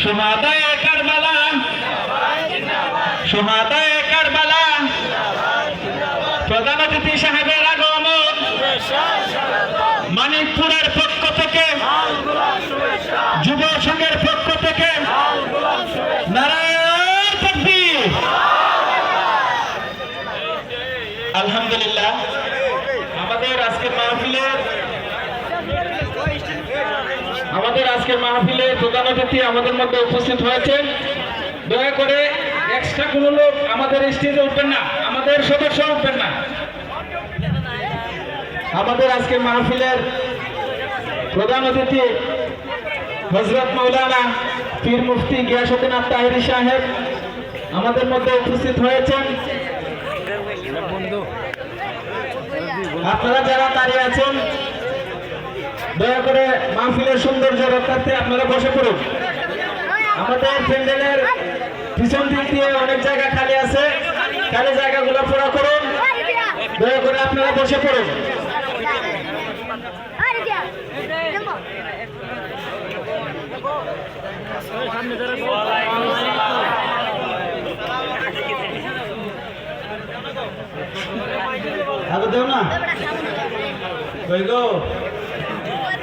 শুহাদায়ে কারবালা, শুহাদায়ে কারবালা, প্রধান অতিথি সাহেবের আগমন, মানিকপুরের পক্ষ থেকে, যুব সংঘের পক্ষ থেকে নারায়ে তাকবীর। আলহামদুলিল্লাহ, আমাদের আজকের মাহফিলে প্রধান অতিথি আমাদের মধ্যে উপস্থিত হয়েছে। দয়া করে এক্সট্রা কোনো লোক আমাদের স্টেজে উঠবেন না, আমাদের সদস্য উঠবেন না। আমাদের আজকের মাহফিলের প্রধান অতিথি হযরত মাওলানা পীর মুফতি গিয়াসউদ্দিন আত-তাহেরী সাহেব আমাদের মধ্যে উপস্থিত হয়েছেন। আপনারা যারা দাঁড়িয়ে আছেন, দয়া করে মাহফিলের সৌন্দর্য রক্ষার্থে আপনারা বসে পড়ুন। আমাদের প্যান্ডেলের পিছন দিক দিয়ে অনেক জায়গা খালি আছে, খালি জায়গাগুলো পুরো করুন। দয়া করে আপনারা বসে পড়ুন।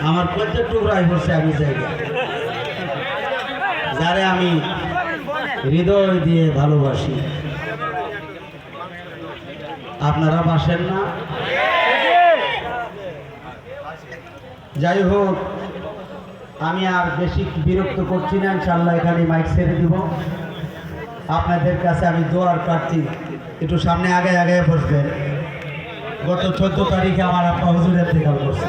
আমার প্রত্যেক টুকরাই পড়ছে আমি জায়গা, যারে আমি হৃদয় দিয়ে ভালোবাসি। আপনারা বাসেন না? যাই হোক, আমি আর বেশি বিরক্ত করছি না। ইনশাআল্লাহ এখানে মাইক ছেড়ে দিব। আপনাদের কাছে আমি দোয়ার প্রার্থী, একটু সামনে আগে আগে বসবেন। গত 14 তারিখে আমার আব্বা হুজুরের ইন্তেকাল করছে।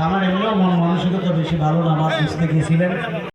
আমার এমনিও মন মানসিকতা বেশি ভালো না, আমার বুঝতে গিয়েছিলেন।